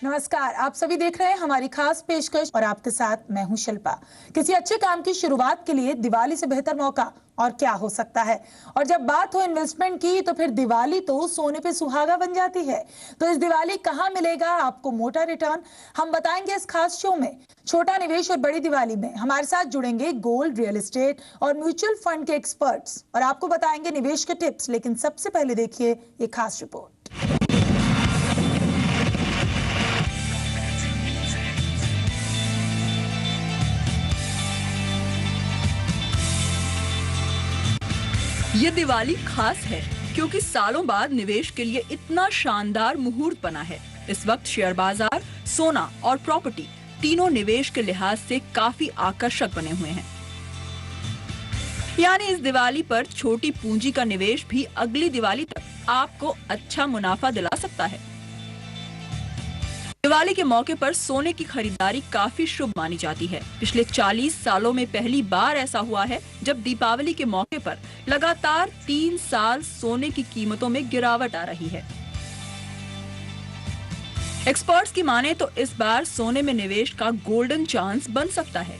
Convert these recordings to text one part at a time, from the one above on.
नमस्कार, आप सभी देख रहे हैं हमारी खास पेशकश और आपके साथ मैं हूं शिल्पा। किसी अच्छे काम की शुरुआत के लिए दिवाली से बेहतर मौका और क्या हो सकता है। और जब बात हो इन्वेस्टमेंट की तो फिर दिवाली तो सोने पे सुहागा बन जाती है। तो इस दिवाली कहां मिलेगा आपको मोटा रिटर्न, हम बताएंगे इस खास शो में। छोटा निवेश और बड़ी दिवाली में हमारे साथ जुड़ेंगे गोल्ड, रियल एस्टेट और म्यूचुअल फंड के एक्सपर्ट्स और आपको बताएंगे निवेश के टिप्स। लेकिन सबसे पहले देखिए ये खास रिपोर्ट। ये दिवाली खास है क्योंकि सालों बाद निवेश के लिए इतना शानदार मुहूर्त बना है। इस वक्त शेयर बाजार, सोना और प्रॉपर्टी तीनों निवेश के लिहाज से काफी आकर्षक बने हुए हैं। यानी इस दिवाली पर छोटी पूंजी का निवेश भी अगली दिवाली तक आपको अच्छा मुनाफा दिला सकता है। दिवाली के मौके पर सोने की खरीदारी काफी शुभ मानी जाती है। पिछले 40 सालों में पहली बार ऐसा हुआ है जब दीपावली के मौके पर लगातार 3 साल सोने की कीमतों में गिरावट आ रही है। एक्सपर्ट्स की माने तो इस बार सोने में निवेश का गोल्डन चांस बन सकता है।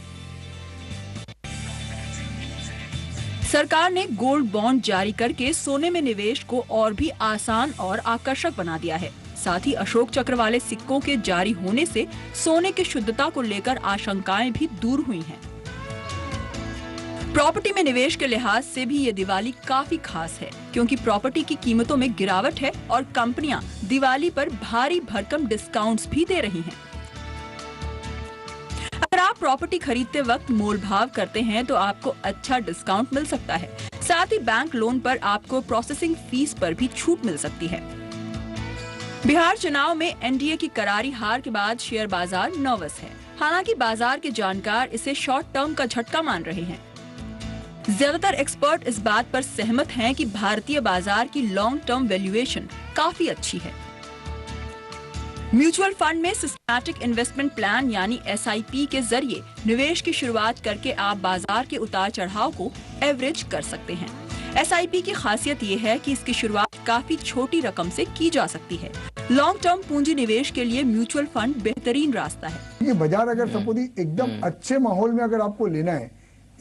सरकार ने गोल्ड बॉन्ड जारी करके सोने में निवेश को और भी आसान और आकर्षक बना दिया है। साथ ही अशोक चक्र वाले सिक्कों के जारी होने से सोने की शुद्धता को लेकर आशंकाएं भी दूर हुई हैं। प्रॉपर्टी में निवेश के लिहाज से भी ये दिवाली काफी खास है क्योंकि प्रॉपर्टी की कीमतों में गिरावट है और कंपनियां दिवाली पर भारी भरकम डिस्काउंट्स भी दे रही हैं। अगर आप प्रॉपर्टी खरीदते वक्त मोल भाव करते हैं तो आपको अच्छा डिस्काउंट मिल सकता है। साथ ही बैंक लोन पर आपको प्रोसेसिंग फीस पर भी छूट मिल सकती है। बिहार चुनाव में एनडीए की करारी हार के बाद शेयर बाजार नर्वस है। हालांकि बाजार के जानकार इसे शॉर्ट टर्म का झटका मान रहे हैं। ज्यादातर एक्सपर्ट इस बात पर सहमत हैं कि भारतीय बाजार की लॉन्ग टर्म वैल्यूएशन काफी अच्छी है। म्यूचुअल फंड में सिस्टमैटिक इन्वेस्टमेंट प्लान यानी एसआईपी के जरिए निवेश की शुरुआत करके आप बाजार के उतार चढ़ाव को एवरेज कर सकते हैं। एसआईपी की खासियत ये है कि इसकी शुरुआत काफी छोटी रकम से की जा सकती है। लॉन्ग टर्म पूंजी निवेश के लिए म्यूचुअल फंड बेहतरीन रास्ता है। ये बाजार अगर सपोज एकदम अच्छे माहौल में अगर आपको लेना है,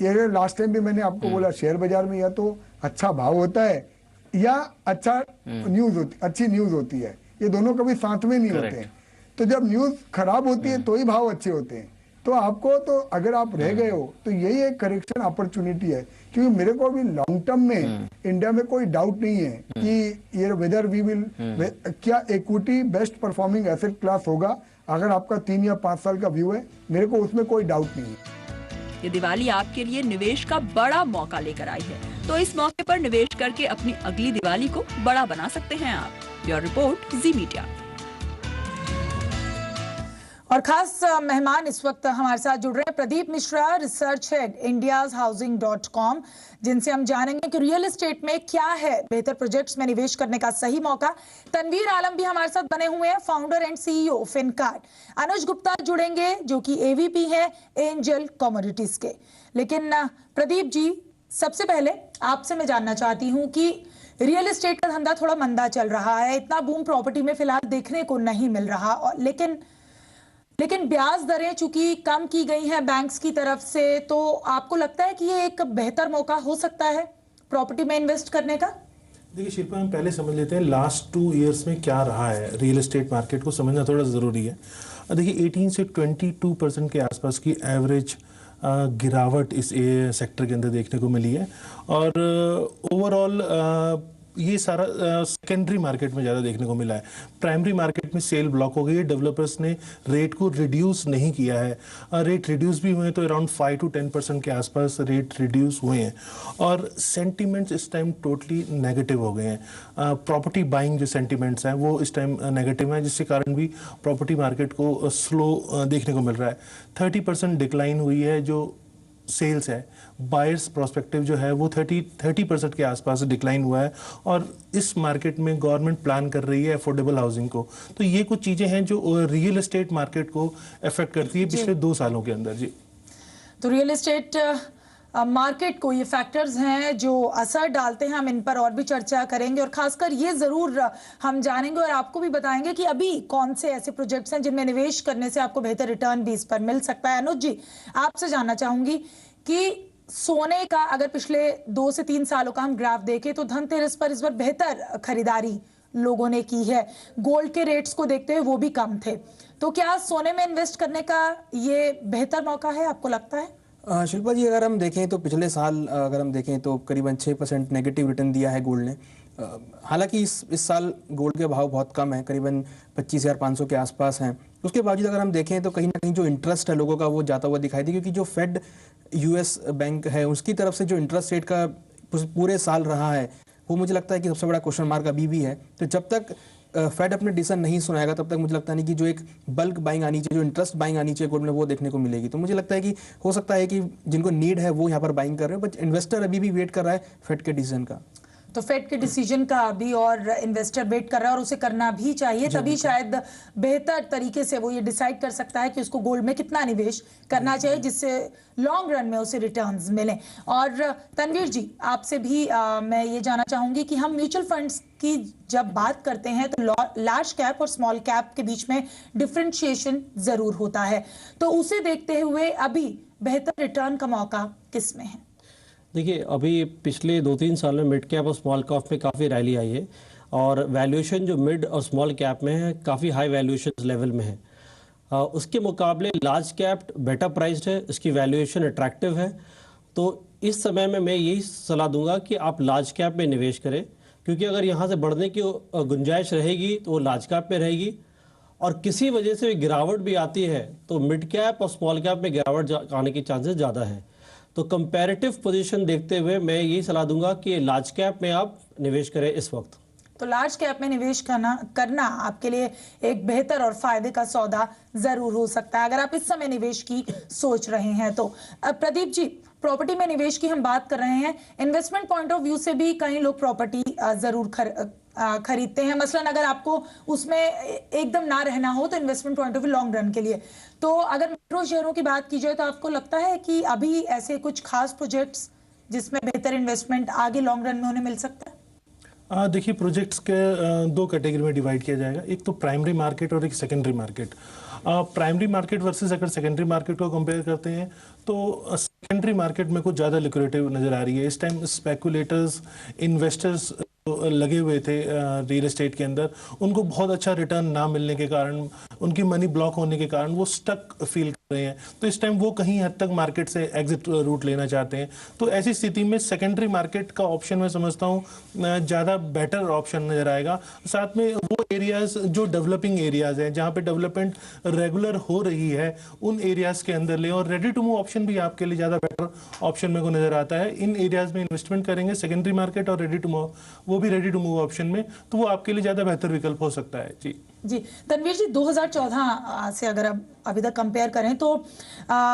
ये लास्ट टाइम भी मैंने आपको बोला शेयर बाजार में या तो अच्छा भाव होता है या अच्छा अच्छी न्यूज होती है। ये दोनों कभी साथ में नहीं होते हैं। तो जब न्यूज खराब होती है तो ही भाव अच्छे होते हैं। तो आपको तो अगर आप रह गए हो तो यही एक करेक्शन अपॉर्चुनिटी है क्योंकि मेरे को अभी लॉन्ग टर्म में इंडिया में कोई डाउट नहीं है कि ये वेदर वी विल क्या equity best performing asset class होगा। अगर आपका 3 या 5 साल का व्यू है, मेरे को उसमें कोई डाउट नहीं है। ये दिवाली आपके लिए निवेश का बड़ा मौका लेकर आई है, तो इस मौके पर निवेश करके अपनी अगली दिवाली को बड़ा बना सकते हैं आप। ब्यूरो रिपोर्ट, जी मीडिया। और खास मेहमान इस वक्त हमारे साथ जुड़ रहे हैं Pradeep Mishra, research head indiashousing.com, जिनसे हम जानेंगे कि रियल एस्टेट में क्या है बेहतर प्रोजेक्ट्स में निवेश करने का सही मौका। तनवीर आलम भी हमारे साथ बने हुए हैं, फाउंडर एंड सीईओ फिनकार्ड। अनुज गुप्ता जुड़ेंगे जो कि एवीपी है एंजल कमोडिटीज के। लेकिन प्रदीप जी, सबसे पहले आपसे मैं जानना चाहती हूँ कि रियल एस्टेट का धंधा थोड़ा मंदा चल रहा है, इतना बूम प्रॉपर्टी में फिलहाल देखने को नहीं मिल रहा, और लेकिन ब्याज दरें चूंकि कम की गई हैं बैंक्स की तरफ से, तो आपको लगता है कि ये एक बेहतर मौका हो सकता है प्रॉपर्टी में इन्वेस्ट करने का? देखिए शिल्पा, हम पहले समझ लेते हैं लास्ट 2 इयर्स में क्या रहा है। रियल एस्टेट मार्केट को समझना थोड़ा ज़रूरी है। देखिए 18 से 22% के आसपास की एवरेज गिरावट इस सेक्टर के अंदर देखने को मिली है और ओवरऑल ये सारा सेकेंडरी मार्केट में ज़्यादा देखने को मिला है। प्राइमरी मार्केट में सेल ब्लॉक हो गई है। डेवलपर्स ने रेट को रिड्यूस नहीं किया है। रेट रिड्यूस भी हुए हैं तो अराउंड 5 to 10% के आसपास रेट रिड्यूस हुए हैं और सेंटिमेंट्स इस टाइम टोटली नेगेटिव हो गए हैं। प्रॉपर्टी बाइंग जो सेंटिमेंट्स हैं वो इस टाइम नेगेटिव हैं, जिसके कारण भी प्रॉपर्टी मार्केट को स्लो देखने को मिल रहा है। 30% डिक्लाइन हुई है जो सेल्स है। बायर्स प्रोस्पेक्टिव जो है वो 30% के आसपास डिक्लाइन हुआ है और इस मार्केट में गवर्नमेंट प्लान कर रही है अफोर्डेबल हाउसिंग को। तो ये कुछ चीज़ें हैं जो रियल एस्टेट मार्केट को अफेक्ट करती है पिछले 2 सालों के अंदर। जी, तो रियल एस्टेट मार्केट को ये फैक्टर्स हैं जो असर डालते हैं, हम इन पर और भी चर्चा करेंगे और खासकर ये जरूर हम जानेंगे और आपको भी बताएंगे कि अभी कौन से ऐसे प्रोजेक्ट्स हैं जिनमें निवेश करने से आपको बेहतर रिटर्न भी इस पर मिल सकता है। अनुज जी, आपसे जानना चाहूंगी कि सोने का अगर पिछले 2 से 3 सालों का हम ग्राफ देखें तो धनतेरस पर इस बार बेहतर खरीदारी लोगों ने की है। गोल्ड के रेट्स को देखते हुए वो भी कम थे, तो क्या सोने में इन्वेस्ट करने का ये बेहतर मौका है, आपको लगता है? शिल्पा जी, अगर हम देखें तो पिछले साल अगर हम देखें तो करीबन 6% नेगेटिव रिटर्न दिया है गोल्ड ने। हालांकि इस साल गोल्ड के भाव बहुत कम है, करीबन 25,500 के आसपास हैं। उसके बावजूद अगर हम देखें तो कहीं ना कहीं जो इंटरेस्ट है लोगों का वो जाता हुआ दिखाई दे, क्योंकि जो फेड यूएस बैंक है उसकी तरफ से जो इंटरेस्ट रेट का पूरे साल रहा है वो मुझे लगता है कि सबसे बड़ा क्वेश्चन मार्क अभी भी है। तो जब तक फेड अपने डिसीजन नहीं सुनाएगा तब तक मुझे लगता नहीं कि जो एक बल्क बाइंग आनी चाहिए, जो इंटरेस्ट बाइंग आनी चाहिए गोल्ड में, वो देखने को मिलेगी। तो मुझे लगता है कि हो सकता है कि जिनको नीड है वो यहाँ पर बाइंग कर रहे हैं, बट इन्वेस्टर अभी भी वेट कर रहा है फेड के डिसीजन का। तो फेड के डिसीजन का अभी और इन्वेस्टर वेट कर रहा है और उसे करना भी चाहिए, तभी शायद बेहतर तरीके से वो ये डिसाइड कर सकता है कि उसको गोल्ड में कितना निवेश करना चाहिए जिससे लॉन्ग रन में उसे रिटर्न्स मिलें। और तनवीर जी, आपसे भी मैं ये जानना चाहूंगी कि हम म्यूचुअल फंड्स की जब बात करते हैं तो लार्ज कैप और स्मॉल कैप के बीच में डिफरेंशिएशन जरूर होता है, तो उसे देखते हुए अभी बेहतर रिटर्न का मौका किस में है? देखिए, अभी पिछले 2-3 साल में मिड कैप और स्मॉल कैप में काफ़ी रैली आई है और वैल्यूएशन जो मिड और स्मॉल कैप में है काफ़ी हाई वैल्यूएशन लेवल में है। उसके मुकाबले लार्ज कैप बेटर प्राइस्ड है, इसकी वैल्यूएशन अट्रैक्टिव है। तो इस समय में मैं यही सलाह दूंगा कि आप लार्ज कैप में निवेश करें, क्योंकि अगर यहाँ से बढ़ने की गुंजाइश रहेगी तो वो लार्ज कैप में रहेगी, और किसी वजह से गिरावट भी आती है तो मिड कैप और स्मॉल कैप में गिरावट आने के चांसेस ज़्यादा है। तो कंपैरेटिव पोजीशन देखते हुए मैं यही सलाह दूंगा कि लार्ज कैप में आप निवेश करें इस वक्त। तो लार्ज कैप में निवेश करना आपके लिए एक बेहतर और फायदे का सौदा जरूर हो सकता है अगर आप इस समय निवेश की सोच रहे हैं तो। प्रदीप जी, प्रॉपर्टी में निवेश की हम बात कर रहे हैं, इन्वेस्टमेंट पॉइंट ऑफ व्यू से भी कई लोग प्रॉपर्टी जरूर खरीदते हैं। मसलन अगर आपको उसमें एकदम ना रहना हो तो investment point of view long run के लिए, तो अगर मेट्रो शहरों की बात की जाए तो आपको लगता है कि अभी ऐसे कुछ खास प्रोजेक्ट्स जिसमें बेहतर इन्वेस्टमेंट आगे लॉन्ग रन में उन्हें मिल सकता है? देखिए, प्रोजेक्ट्स के 2 कैटेगरी में डिवाइड किया जाएगा, एक तो प्राइमरी मार्केट और एक secondary market. Primary market versus अगर सेकेंडरी मार्केट को कंपेयर करते हैं तो सेकेंडरी मार्केट में कुछ ज़्यादा लिक्विडिटी नज़र आ रही है। इस टाइम स्पेकुलेटर्स, इन्वेस्टर्स लगे हुए थे रियल एस्टेट के अंदर, उनको बहुत अच्छा रिटर्न ना मिलने के कारण, उनकी मनी ब्लॉक होने के कारण वो स्टक फील कर रहे हैं। तो इस टाइम वो कहीं हद तक मार्केट से एग्जिट रूट लेना चाहते हैं। तो ऐसी स्थिति में सेकेंडरी मार्केट का ऑप्शन मैं समझता हूँ ज़्यादा बेटर ऑप्शन नजर आएगा। साथ में वो एरियाज जो डेवलपिंग एरियाज हैं, जहाँ पे डेवलपमेंट रेगुलर हो रही है, उन एरियाज के अंदर ले, और रेडी टू मूव ऑप्शन भी आपके लिए ज़्यादा बेटर ऑप्शन मेरे को नजर आता है। इन एरियाज में इन्वेस्टमेंट करेंगे, सेकेंडरी मार्केट और रेडी टू मूव, वो भी रेडी टू मूव ऑप्शन में, तो वो आपके लिए ज्यादा बेहतर विकल्प हो सकता है। जी तनवीर जी, 2014 से अगर अब अभी तक कंपेयर करें तो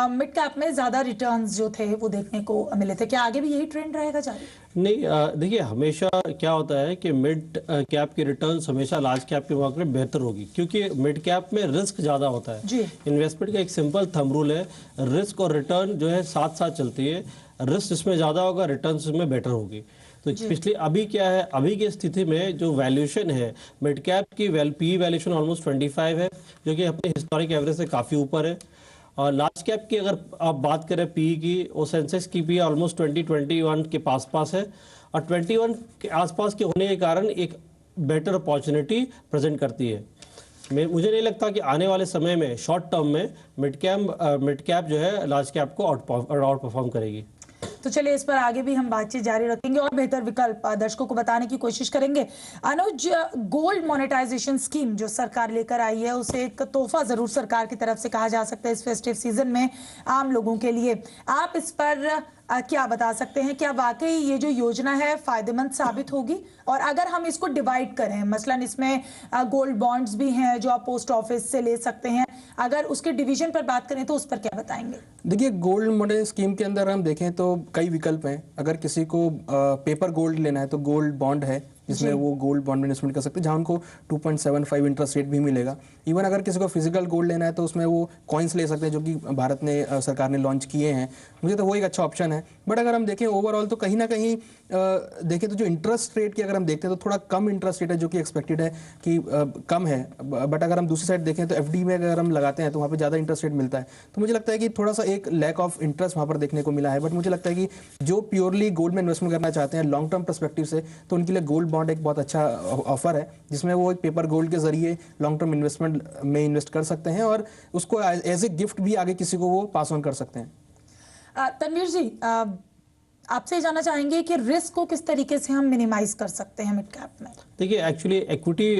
मिड कैप में ज्यादा रिटर्न्स जो थे वो देखने को मिले थे, क्या आगे भी यही ट्रेंड रहेगा जारी? नहीं, देखिए, हमेशा क्या होता है कि मिड कैप की रिटर्न्स हमेशा लार्ज कैप के मुकाबले बेहतर होगी, क्योंकि मिड कैप में रिस्क ज़्यादा होता है। इन्वेस्टमेंट का एक सिंपल थंब रूल है, रिस्क और रिटर्न जो है साथ साथ चलती है। रिस्क इसमें ज़्यादा होगा, रिटर्न इसमें बेटर होगी। तो पिछले अभी क्या है, अभी की स्थिति में जो वैल्यूएशन है मिड कैप की, पी वैल्यूएशन ऑलमोस्ट 25 है, जो कि अपने हिस्टोरिक एवरेज से काफ़ी ऊपर है। और लार्ज कैप की अगर आप बात करें पी की, वो सेंसेक्स की पी ऑलमोस्ट 20-21 के पास है, और 21 के आसपास के होने के कारण एक बेटर अपॉर्चुनिटी प्रेजेंट करती है। मुझे नहीं लगता कि आने वाले समय में शॉर्ट टर्म में मिड कैप जो है लार्ज कैप को आउट परफॉर्म करेगी। तो चलिए, इस पर आगे भी हम बातचीत जारी रखेंगे और बेहतर विकल्प दर्शकों को बताने की कोशिश करेंगे। अनुज, गोल्ड मोनेटाइजेशन स्कीम जो सरकार लेकर आई है उसे एक तोहफा जरूर सरकार की तरफ से कहा जा सकता है इस फेस्टिव सीजन में आम लोगों के लिए। आप इस पर क्या बता सकते हैं, क्या वाकई ये जो योजना है फायदेमंद साबित होगी? और अगर हम इसको डिवाइड करें, मसलन इसमें गोल्ड बॉन्ड्स भी हैं जो आप पोस्ट ऑफिस से ले सकते हैं, अगर उसके डिवीजन पर बात करें तो उस पर क्या बताएंगे? देखिए, गोल्ड मोनेटाइजेशन स्कीम के अंदर हम देखें तो कई विकल्प हैं। अगर किसी को पेपर गोल्ड लेना है तो गोल्ड बॉन्ड है, जिसमें वो गोल्ड बॉन्ड में इन्वेस्टमेंट कर सकते हैं, जहाँ उनको 2.75 इंटरेस्ट रेट भी मिलेगा। इवन अगर किसी को फिजिकल गोल्ड लेना है तो उसमें वो कॉइन्स ले सकते हैं, जो कि भारत ने सरकार ने लॉन्च किए हैं। मुझे तो वो एक अच्छा ऑप्शन है। बट अगर हम देखें ओवरऑल तो कहीं ना कहीं देखें तो जो इंटरेस्ट रेट की अगर हम देखते हैं तो थोड़ा कम इंटरेस्ट रेट है, जो कि एक्सपेक्टेड है कि कम है। बट अगर हम दूसरी साइड देखें तो एफडी में अगर हम लगाते हैं तो वहाँ पे ज़्यादा इंटरेस्ट रेट मिलता है। तो मुझे लगता है कि थोड़ा सा एक लैक ऑफ इंटरेस्ट वहाँ पर देखने को मिला है। बट मुझे लगता है कि जो प्योरली गोल्ड में इन्वेस्टमेंट करना चाहते हैं लॉन्ग टर्म पर्सपेक्टिव से, तो उनके लिए गोल्ड बॉन्ड एक बहुत अच्छा ऑफर है, जिसमें वो एक पेपर गोल्ड के जरिए लॉन्ग टर्म इन्वेस्टमेंट में इन्वेस्ट कर सकते हैं और उसको एज ए गिफ्ट भी आगे किसी को वो पास ऑन कर सकते हैं। तनवीर जी, आपसे जानना चाहेंगे कि रिस्क को किस तरीके से हम मिनिमाइज कर सकते हैं मिड कैप में? देखिए एक्चुअली इक्विटी,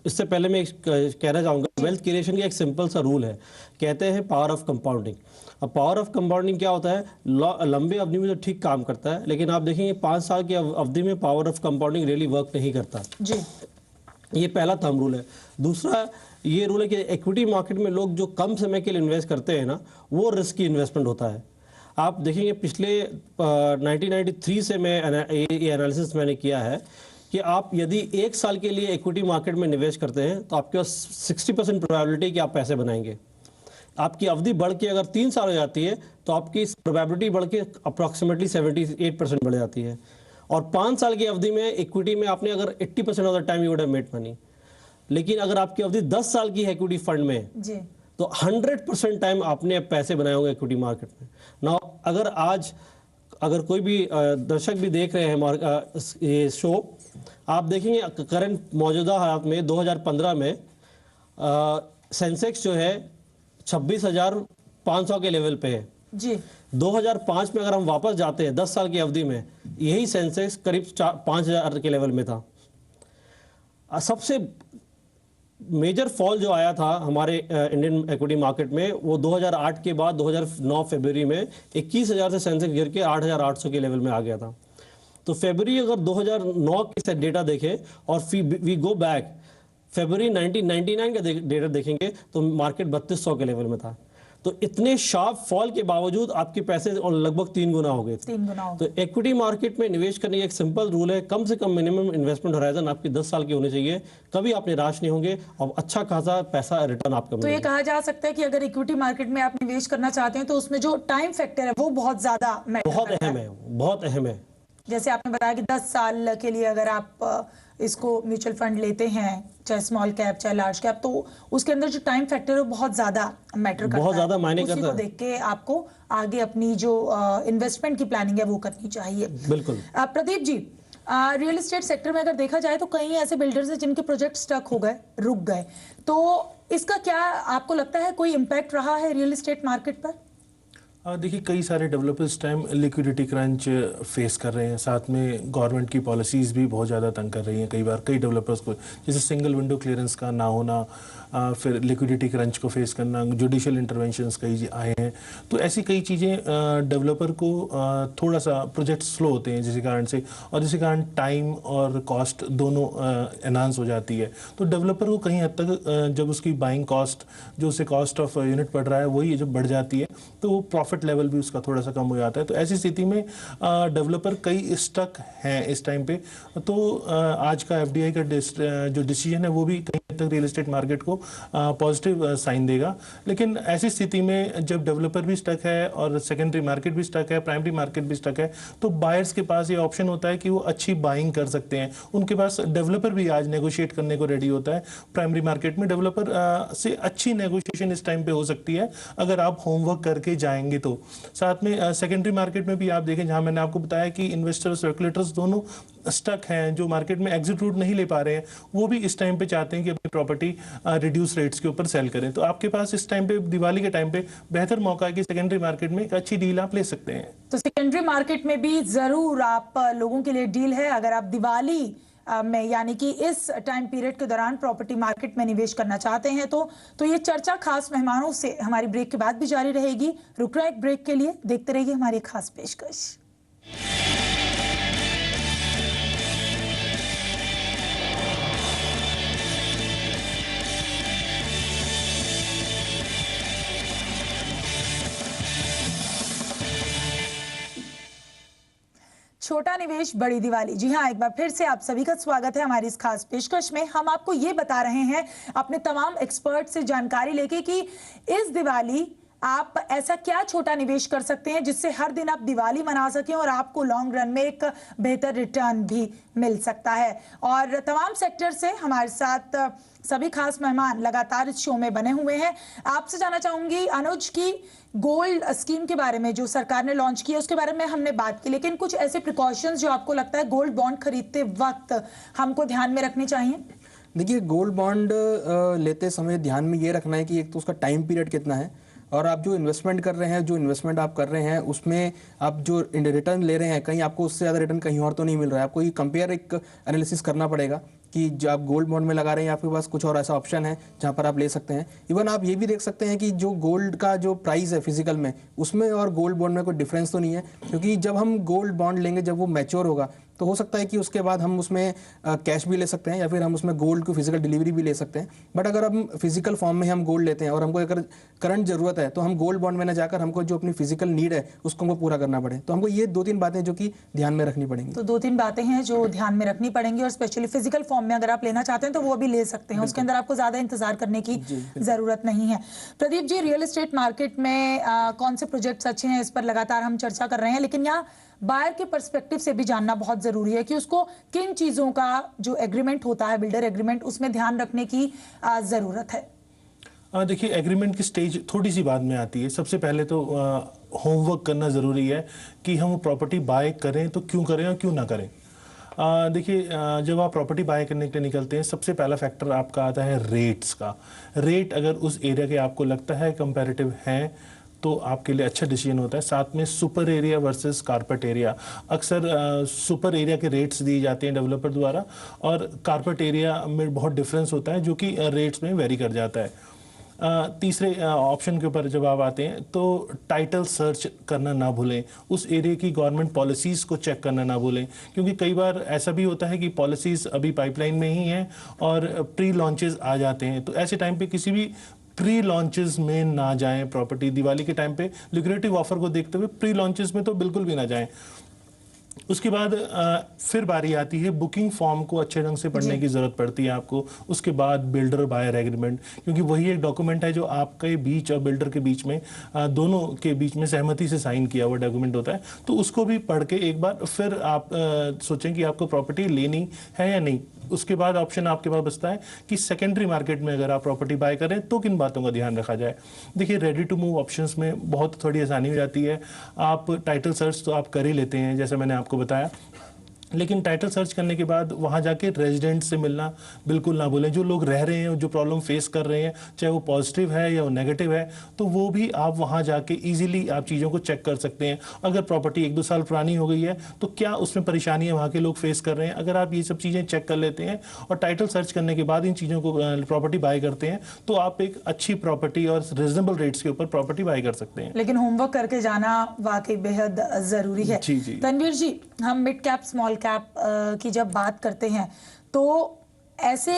इससे पहले मैं कहना चाहूँगा वेल्थ क्रिएशन का एक सिंपल सा रूल है, कहते हैं पावर ऑफ कंपाउंडिंग। अब पावर ऑफ कंपाउंडिंग क्या होता है, लंबे अवधि में तो ठीक काम करता है, लेकिन आप देखेंगे 5 साल की अवधि में power of compounding really work नहीं करता जी। ये पहला थंब रूल है। दूसरा ये रूल है कि इक्विटी मार्केट में लोग जो कम समय के लिए इन्वेस्ट करते हैं ना, वो रिस्की इन्वेस्टमेंट होता है। आप देखेंगे पिछले 1993 से मैं ये एनालिसिस मैंने किया है कि आप यदि 1 साल के लिए इक्विटी मार्केट में निवेश करते हैं तो आपके पास 60% प्रोबेबिलिटी कि आप पैसे बनाएंगे। आपकी अवधि बढ़ के अगर 3 साल हो जाती है तो आपकी प्रोबेबिलिटी बढ़ के अप्रॉक्सीमेटली 78% बढ़ जाती है। और 5 साल की अवधि में इक्विटी में आपने अगर 80% of the time you would have made money. लेकिन अगर आपकी अवधि 10 साल की है इक्विटी फंड में जी, तो 100% टाइम आपने पैसे बनाए होंगे इक्विटी मार्केट में ना। अगर कोई भी दर्शक भी देख रहे हैं ये शो, आप देखेंगे करंट मौजूदा हालात में 2015 में सेंसेक्स जो है 26,500 के लेवल पे है जी। 2005 में अगर हम वापस जाते हैं 10 साल की अवधि में, यही सेंसेक्स करीब 5,000 के लेवल में था। सबसे मेजर फॉल जो आया था हमारे इंडियन इक्विटी मार्केट में वो 2008 के बाद 2009 फरवरी में 21,000 से सेंसेक्स गिर के 8,800 के लेवल में आ गया था। तो फरवरी अगर 2009 के डेटा देखें और वी गो बैक फरवरी 1999 का डेटा देखेंगे तो मार्केट 3200 के लेवल में था। तो इतने शार्प फॉल के बावजूद आपके पैसे लगभग 3 गुना हो गए थे। 3 गुना हो। तो इक्विटी मार्केट में निवेश करने का एक सिंपल रूल है, कम से कम मिनिमम इन्वेस्टमेंट होराइजन आपकी 10 साल की होनी चाहिए, कभी आप निराश नहीं होंगे और अच्छा खासा पैसा रिटर्न आपका तो ये मिलेगा। कहा जा सकता है कि अगर इक्विटी मार्केट में आप निवेश करना चाहते हैं तो उसमें जो टाइम फैक्टर है वो बहुत ज्यादा मैटर बहुत करता अहम है, बहुत अहम है। जैसे आपने बताया कि 10 साल के लिए अगर आप इसको म्यूचुअल फंड लेते हैं, चाहे स्मॉल कैप चाहे लार्ज कैप, तो उसके अंदर जो टाइम फैक्टर है वो बहुत ज्यादा मैटर करता है, बहुत ज्यादा मायने उसी करता को है। देख के आपको आगे अपनी जो इन्वेस्टमेंट की प्लानिंग है वो करनी चाहिए। बिल्कुल। Pradeep ji, real estate sector में अगर देखा जाए तो कई ऐसे बिल्डर्स हैं जिनके प्रोजेक्ट स्टक हो गए, रुक गए, तो इसका क्या आपको लगता है कोई इम्पैक्ट रहा है रियल एस्टेट मार्केट पर? देखिए कई सारे developers time liquidity crunch face कर रहे हैं, साथ में गवर्नमेंट की पॉलिसीज़ भी बहुत ज़्यादा तंग कर रही हैं कई बार कई डेवलपर्स को, जैसे सिंगल विंडो क्लियरेंस का ना होना, फिर लिक्विडिटी क्रंच को फेस करना, जुडिशियल इंटरवेंशंस कई आए हैं। तो ऐसी कई चीज़ें डेवलपर को थोड़ा सा प्रोजेक्ट स्लो होते हैं जिसके कारण से, और जिसके कारण टाइम और कॉस्ट दोनों एनहांस हो जाती है। तो डेवलपर को कहीं हद तक जब उसकी बाइंग कॉस्ट जो उसे कॉस्ट ऑफ यूनिट पड़ रहा है वही जब बढ़ जाती है तो वो प्रॉफिट लेवल भी उसका थोड़ा सा कम हो जाता है। तो ऐसी स्थिति में डेवलपर कई स्टक हैं इस टाइम पे। तो आज का एफडीआई का जो डिसीजन है वो भी कहीं हद तक रियल एस्टेट मार्केट को पॉजिटिव साइन देगा। लेकिन ऐसी स्थिति में जब डेवलपर भी स्टक है और सेकेंडरी मार्केट भी स्टक है, प्राइमरी मार्केट भी स्टक है, तो बायर्स के पास ये ऑप्शन होता है कि वो अच्छी बाइंग कर सकते हैं। उनके पास डेवलपर भी आज नेगोशिएट करने को रेडी होता है। प्राइमरी मार्केट में डेवलपर से अच्छी नेगोशिएशन इस टाइम पे हो सकती है अगर आप होमवर्क करके जाएंगे तो। साथ में सेकेंडरी मार्केट में भी आप देखें, जहां मैंने आपको बताया कि इन्वेस्टर्स सर्कुलेटर्स दोनों स्टक हैं, जो मार्केट में एग्जिट रूट नहीं ले पा रहे हैं, वो भी इस टाइम पे चाहते हैं कि अपनी प्रॉपर्टी रिड्यूस रेट्स के ऊपर सेल करें। तो आपके पास इस टाइम पे दिवाली के टाइम पे बेहतर मौका है कि सेकेंडरी मार्केट में एक अच्छी डील आप ले सकते हैं। तो सेकेंडरी मार्केट में भी जरूर आप लोगों के लिए डील है अगर आप दिवाली में यानी कि इस टाइम पीरियड के दौरान प्रॉपर्टी मार्केट में निवेश करना चाहते हैं तो ये चर्चा खास मेहमानों से हमारी ब्रेक के बाद भी जारी रहेगी। रुक रहे एक ब्रेक के लिए, देखते रहिए हमारी खास पेशकश। छोटा निवेश बड़ी दिवाली। जी हाँ, एक बार फिर से आप सभी का स्वागत है हमारी इस खास पेशकश में। हम आपको ये बता रहे हैं अपने तमाम एक्सपर्ट से जानकारी लेके कि इस दिवाली आप ऐसा क्या छोटा निवेश कर सकते हैं जिससे हर दिन आप दिवाली मना सकें और आपको लॉन्ग रन में एक बेहतर रिटर्न भी मिल सकता है। और तमाम सेक्टर से हमारे साथ सभी खास मेहमान लगातार इस शो में बने हुए हैं। आपसे जानना चाहूंगी अनुज की गोल्ड स्कीम के बारे में जो सरकार ने लॉन्च की है उसके बारे में हमने बात की, लेकिन कुछ ऐसे प्रिकॉशंस जो आपको लगता है गोल्ड बॉन्ड खरीदते वक्त हमको ध्यान में रखनी चाहिए? देखिए, गोल्ड बॉन्ड लेते समय ध्यान में ये रखना है कि एक तो उसका टाइम पीरियड कितना है और आप जो इन्वेस्टमेंट कर रहे हैं, जो इन्वेस्टमेंट आप कर रहे हैं उसमें आप जो रिटर्न ले रहे हैं कहीं आपको उससे ज़्यादा रिटर्न कहीं और तो नहीं मिल रहा है। आपको ये कंपेयर एक एनालिसिस करना पड़ेगा कि जो आप गोल्ड बॉन्ड में लगा रहे हैं आपके पास कुछ और ऐसा ऑप्शन है जहां पर आप ले सकते हैं। इवन आप ये भी देख सकते हैं कि जो गोल्ड का जो प्राइस है फिजिकल में उसमें और गोल्ड बॉन्ड में कोई डिफरेंस तो नहीं है, क्योंकि जब हम गोल्ड बॉन्ड लेंगे जब वो मैच्योर होगा तो हो सकता है कि उसके बाद हम उसमें कैश भी ले सकते हैं या फिर हम उसमें गोल्ड की फिजिकल डिलीवरी भी ले सकते हैं। बट अगर हम फिजिकल फॉर्म में हम गोल्ड लेते हैं और हमको अगर करंट जरूरत है तो हम गोल्ड बॉन्ड में ना जाकर हमको जो अपनी फिजिकल नीड है उसको हमको पूरा करना पड़े। तो हमको ये 2-3 बातें जो कि ध्यान में रखनी पड़ेंगी। तो 2-3 बातें हैं जो ध्यान में रखनी पड़ेंगी और स्पेशली फिजिकल फॉर्म में अगर आप लेना चाहते हैं तो वो भी ले सकते हैं, उसके अंदर आपको ज्यादा इंतजार करने की जरूरत नहीं है। Pradeep ji, real estate market में कौन से प्रोजेक्ट्स अच्छे हैं इस पर लगातार हम चर्चा कर रहे हैं, लेकिन यहाँ बायर के पर्सपेक्टिव से भी जानना बहुत जरूरी है कि उसको किन चीजों का जो एग्रीमेंट होता है, बिल्डर एग्रीमेंट, उसमें ध्यान रखने की जरूरत है। देखिए, एग्रीमेंट की स्टेज थोड़ी सी बाद में आती है। सबसे पहले तो होमवर्क करना ज़रूरी है कि हम प्रॉपर्टी बाय करें तो क्यों करें और क्यों ना करें। देखिए, जब आप प्रॉपर्टी बाय करने के लिए निकलते हैं सबसे पहला फैक्टर आपका आता है रेट्स का। रेट अगर उस एरिया के आपको लगता है कंपैरेटिव हैं तो आपके लिए अच्छा डिसीजन होता है। साथ में super area versus carpet area, अक्सर सुपर एरिया के रेट्स दिए जाते हैं डेवलपर द्वारा और कारपेट एरिया में बहुत डिफरेंस होता है जो कि रेट्स में वेरी कर जाता है। तीसरे ऑप्शन के ऊपर जब आप आते हैं तो टाइटल सर्च करना ना भूलें, उस एरिया की गवर्नमेंट पॉलिसीज़ को चेक करना ना भूलें, क्योंकि कई बार ऐसा भी होता है कि पॉलिसीज़ अभी पाइपलाइन में ही हैं और प्री लॉन्चेस आ जाते हैं। तो ऐसे टाइम पे किसी भी प्री लॉन्चेस में ना जाएं। प्रॉपर्टी दिवाली के टाइम पे लिक्विडेटिव ऑफर को देखते हुए प्री लॉन्चेस में तो बिल्कुल भी ना जाएं। उसके बाद फिर बारी आती है बुकिंग फॉर्म को अच्छे ढंग से पढ़ने की जरूरत पड़ती है आपको। उसके बाद बिल्डर बायर एग्रीमेंट, क्योंकि वही एक डॉक्यूमेंट है जो आपके बीच और बिल्डर के बीच में दोनों के बीच में सहमति से साइन किया हुआ डॉक्यूमेंट होता है। तो उसको भी पढ़ के एक बार फिर आप सोचें कि आपको प्रॉपर्टी लेनी है या नहीं। उसके बाद ऑप्शन आपके पास बचता है कि सेकेंडरी मार्केट में अगर आप प्रॉपर्टी बाय करें तो किन बातों का ध्यान रखा जाए। देखिए, रेडी टू मूव ऑप्शंस में बहुत थोड़ी आसानी हो जाती है। आप टाइटल सर्च तो आप कर ही लेते हैं जैसे मैंने आपको बताया, लेकिन टाइटल सर्च करने के बाद वहाँ जाके रेजिडेंट से मिलना बिल्कुल ना भूलें। जो लोग रह रहे हैं, जो प्रॉब्लम फेस कर रहे हैं, चाहे वो पॉजिटिव है या वो नेगेटिव है, तो वो भी आप वहाँ जाके इजीली आप चीज़ों को चेक कर सकते हैं। अगर प्रॉपर्टी 1-2 साल पुरानी हो गई है तो क्या उसमें परेशानियाँ वहाँ के लोग फेस कर रहे हैं, अगर आप ये सब चीज़ें चेक कर लेते हैं और टाइटल सर्च करने के बाद इन चीज़ों को प्रॉपर्टी बाय करते हैं तो आप एक अच्छी प्रॉपर्टी और रिजनेबल रेट्स के ऊपर प्रॉपर्टी बाय कर सकते हैं। लेकिन होमवर्क करके जाना वाकई बेहद जरूरी है। जी। तनवीर जी, हम मिड कैप स्मॉल कैप की जब बात करते हैं तो ऐसे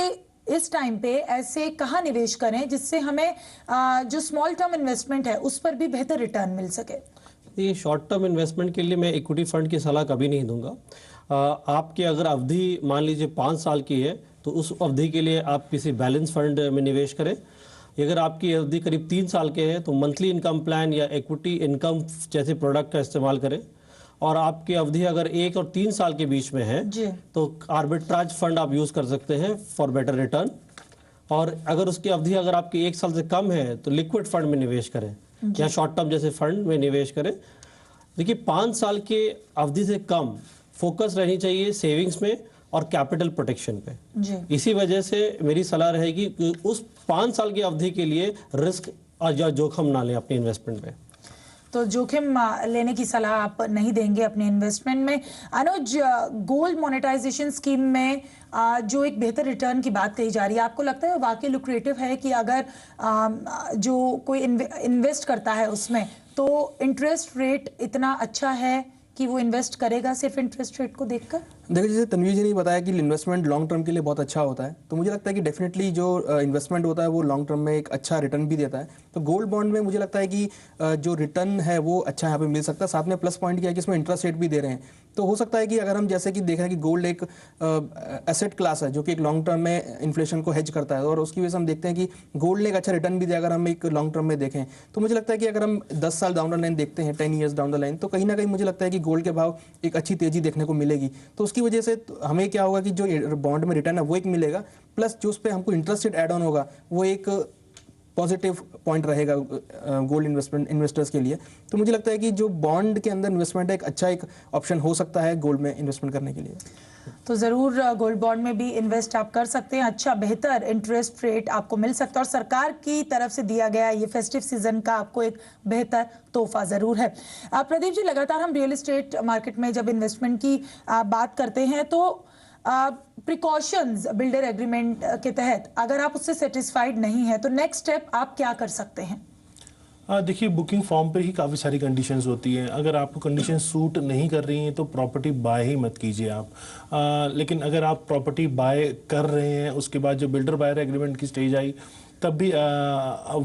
इस टाइम पे ऐसे कहाँ निवेश करें जिससे हमें जो स्मॉल टर्म इन्वेस्टमेंट है उस पर भी बेहतर रिटर्न मिल सके? ये शॉर्ट टर्म इन्वेस्टमेंट के लिए मैं इक्विटी फंड की सलाह कभी नहीं दूंगा। आपकी अगर अवधि मान लीजिए 5 साल की है तो उस अवधि के लिए आप किसी बैलेंस फंड में निवेश करें। अगर आपकी अवधि करीब 3 साल के है तो मंथली इनकम प्लान या इक्विटी इनकम जैसे प्रोडक्ट का इस्तेमाल करें। और आपकी अवधि अगर 1 और 3 साल के बीच में है तो आर्बिट्राज फंड आप यूज कर सकते हैं फॉर बेटर रिटर्न। और अगर उसकी अवधि अगर आपकी 1 साल से कम है तो लिक्विड फंड में निवेश करें या शॉर्ट टर्म जैसे फंड में निवेश करें। देखिए, 5 साल के अवधि से कम फोकस रहनी चाहिए सेविंग्स में और कैपिटल प्रोटेक्शन पे। इसी वजह से मेरी सलाह रहेगी कि उस 5 साल की अवधि के लिए रिस्क और जोखिम ना लें अपने इन्वेस्टमेंट में। तो जोखिम लेने की सलाह आप नहीं देंगे अपने इन्वेस्टमेंट में। अनुज, गोल्ड मोनेटाइजेशन स्कीम में जो एक बेहतर रिटर्न की बात कही जा रही है, आपको लगता है वाकई लुक्रेटिव है कि अगर जो कोई इन्वेस्ट करता है उसमें तो इंटरेस्ट रेट इतना अच्छा है कि वो इन्वेस्ट करेगा सिर्फ इंटरेस्ट रेट को देखकर? देखिए, जैसे तनवीर जी ने बताया कि इन्वेस्टमेंट लॉन्ग टर्म के लिए बहुत अच्छा होता है, तो मुझे लगता है कि डेफिनेटली जो इन्वेस्टमेंट होता है वो लॉन्ग टर्म में एक अच्छा रिटर्न भी देता है। तो गोल्ड बॉन्ड में मुझे लगता है कि जो रिटर्न है वो अच्छा यहाँ पे मिल सकता है। साथ में प्लस पॉइंट क्या है कि इसमें इंटरेस्ट रेट भी दे रहे हैं, तो हो सकता है कि अगर हम जैसे कि देख रहे हैं कि गोल्ड एक एसेट क्लास है जो कि एक लॉन्ग टर्म में इन्फ्लेशन को हेज करता है, और उसकी वजह से हम देखते हैं कि गोल्ड ने एक अच्छा रिटर्न भी दिया अगर हम एक लॉन्ग टर्म में देखें। तो मुझे लगता है कि अगर हम 10 साल डाउन द लाइन देखते हैं, 10 ईयर्स डाउन द लाइन, तो कहीं ना कहीं मुझे लगता है कि गोल्ड के भाव एक अच्छी तेजी देखने को मिलेगी। तो उसकी वजह से हमें क्या होगा कि जो बॉन्ड में रिटर्न है वो एक मिलेगा, प्लस जो उस पर हमको इंटरेस्ट रेट एड ऑन होगा वो एक पॉजिटिव पॉइंट रहेगा गोल्ड इन्वेस्टर्स के लिए। तो मुझे लगता है कि जो बॉन्ड के अंदर इन्वेस्टमेंट है एक अच्छा एक ऑप्शन हो सकता है गोल्ड में इन्वेस्टमेंट करने के लिए। तो जरूर गोल्ड बॉन्ड में भी इन्वेस्ट आप कर सकते हैं, अच्छा बेहतर इंटरेस्ट रेट आपको मिल सकता है और सरकार की तरफ से दिया गया ये फेस्टिव सीजन का आपको एक बेहतर तोहफा जरूर है। प्रदीप जी, लगातार हम रियल एस्टेट मार्केट में जब इन्वेस्टमेंट की बात करते हैं तो प्रिकॉशंस बिल्डर एग्रीमेंट के तहत अगर आप उससे सेटिस्फाइड नहीं है तो नेक्स्ट स्टेप आप क्या कर सकते हैं? देखिए, बुकिंग फॉर्म पे ही काफ़ी सारी कंडीशंस होती हैं। अगर आपको कंडीशन सूट नहीं कर रही हैं तो प्रॉपर्टी बाय ही मत कीजिए आप। लेकिन अगर आप प्रॉपर्टी बाय कर रहे हैं, उसके बाद जो बिल्डर बायर एग्रीमेंट की स्टेज आई तब भी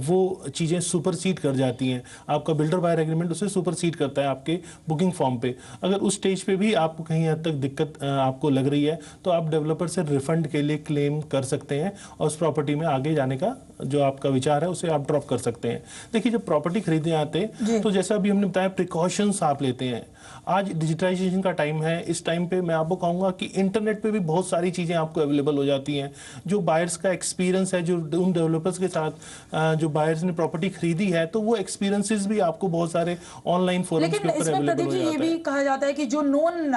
वो चीज़ें सुपरसीड कर जाती हैं। आपका बिल्डर बायर एग्रीमेंट उसे सुपरसीड करता है आपके बुकिंग फॉर्म पे। अगर उस स्टेज पे भी आपको कहीं हद तक दिक्कत आपको लग रही है तो आप डेवलपर से रिफंड के लिए क्लेम कर सकते हैं और उस प्रॉपर्टी में आगे जाने का जो आपका विचार है उसे आप ड्रॉप कर सकते हैं। देखिए, जब प्रॉपर्टी खरीदने आते हैं तो जैसा अभी हमने बताया प्रिकॉशंस आप लेते हैं। आज डिजिटाइजेशन का टाइम है, इस टाइम पे मैं आपको कहूँगा कि इंटरनेट पे भी बहुत सारी चीज़ें आपको अवेलेबल हो जाती हैं। जो बायर्स का एक्सपीरियंस है, जो उन डेवलपर्स के साथ जो बायर्स ने प्रॉपर्टी खरीदी है, तो वो एक्सपीरियंसेस भी आपको बहुत सारे ऑनलाइन फोरम्स के ऊपर अवेलेबल हो जाता है। ये भी कहा जाता है कि जो नॉन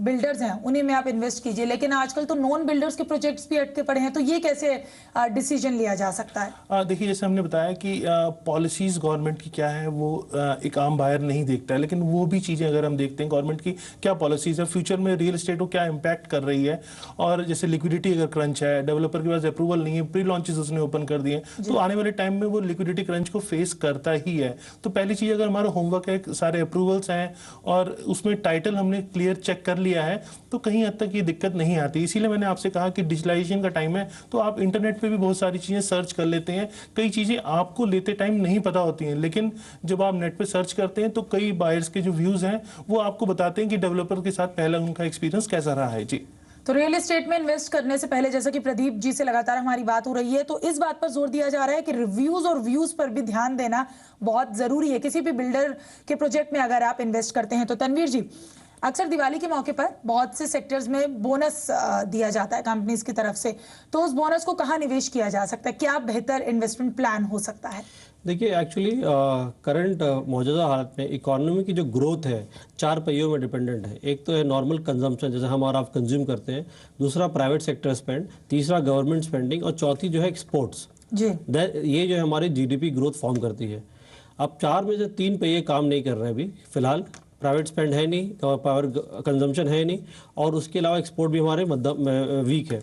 बिल्डर्स हैं उन्हीं में आप इन्वेस्ट कीजिए, लेकिन आजकल तो नॉन बिल्डर्स के प्रोजेक्ट्स भी अटके पड़े हैं, तो ये कैसे डिसीजन लिया जा सकता है? देखिए, जैसे हमने बताया कि पॉलिसीज गवर्नमेंट की क्या है वो एक आम बायर नहीं देखता है, लेकिन वो भी चीज़ें अगर हम देखते हैं गवर्नमेंट की क्या पॉलिसीज है, फ्यूचर में रियल एस्टेट को क्या इम्पैक्ट कर रही है, और जैसे लिक्विडिटी अगर क्रंच है, डेवलपर के पास अप्रूवल नहीं है, प्री लॉन्चेस उसने ओपन कर दिए, तो आने वाले टाइम में वो लिक्विडिटी क्रंच को फेस करता ही है। तो पहली चीज़, अगर हमारा होमवर्क है, सारे अप्रूवल्स हैं और उसमें टाइटल हमने क्लियर चेक कर लिया है, तो कहीं हद तक ये दिक्कत नहीं आती। इसीलिए मैंने आपसे कहा कि डिजिटलाइजेशन का टाइम है, तो आप इंटरनेट पे भी बहुत सारी चीज़ें सर्च कर लेते हैं। कई चीज़ें आपको लेते टाइम नहीं पता होती हैं, लेकिन जब आप नेट पे सर्च करते हैं तो कई बायर्स के जो व्यूज़ हैं वो आपको बताते हैं कि डेवलपर के साथ पहला उनका एक्सपीरियंस कैसा रहा है। जी, तो रियल एस्टेट में इन्वेस्ट करने से पहले, जैसा कि प्रदीप जी से लगातार हमारी बात हो रही है, तो इस बात पर जोर दिया जा रहा है कि रिव्यूज और व्यूज पर भी ध्यान देना बहुत जरूरी है किसी भी बिल्डर के प्रोजेक्ट में अगर आप इन्वेस्ट करते हैं। तो तनवीर जी, अक्सर दिवाली के मौके पर बहुत से सेक्टर्स में बोनस दिया जाता है कंपनीज की तरफ से, तो उस बोनस को कहाँ निवेश किया जा सकता है? क्या बेहतर इन्वेस्टमेंट प्लान हो सकता है? देखिए, एक्चुअली करंट मौजूदा हालत में इकोनॉमी की जो ग्रोथ है 4 पहियों में डिपेंडेंट है। एक तो है नॉर्मल कंजम्पशन, जैसे हम और आप कंज्यूम करते हैं, दूसरा प्राइवेट सेक्टर स्पेंड, तीसरा गवर्नमेंट स्पेंडिंग, और चौथी जो है एक्सपोर्ट्स। जी, ये जो है हमारी जीडीपी ग्रोथ फॉर्म करती है। अब 4 में से 3 पहिए काम नहीं कर रहे हैं अभी फिलहाल। प्राइवेट स्पेंड है नहीं, पावर कंजम्पशन है नहीं, और उसके अलावा एक्सपोर्ट भी हमारे वीक है।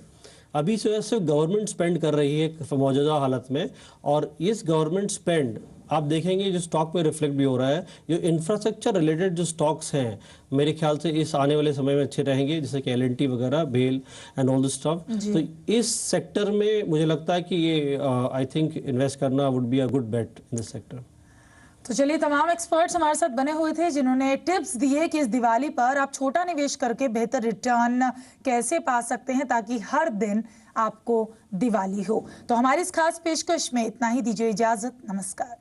अभी सिर्फ गवर्नमेंट स्पेंड कर रही है मौजूदा हालत में, और इस गवर्नमेंट स्पेंड आप देखेंगे जो स्टॉक पे रिफ्लेक्ट भी हो रहा है। जो इंफ्रास्ट्रक्चर रिलेटेड जो स्टॉक्स हैं मेरे ख्याल से इस आने वाले समय में अच्छे रहेंगे, जैसे कि एल&टी वगैरह, भेल एंड ऑल दिस स्टफ। तो इस सेक्टर में मुझे लगता है कि ये आई थिंक इन्वेस्ट करना would be a good bet in this sector. तो चलिए, तमाम एक्सपर्ट्स हमारे साथ बने हुए थे जिन्होंने टिप्स दिए कि इस दिवाली पर आप छोटा निवेश करके बेहतर रिटर्न कैसे पा सकते हैं ताकि हर दिन आपको दिवाली हो। तो हमारी इस खास पेशकश में इतना ही, दीजिए इजाजत, नमस्कार।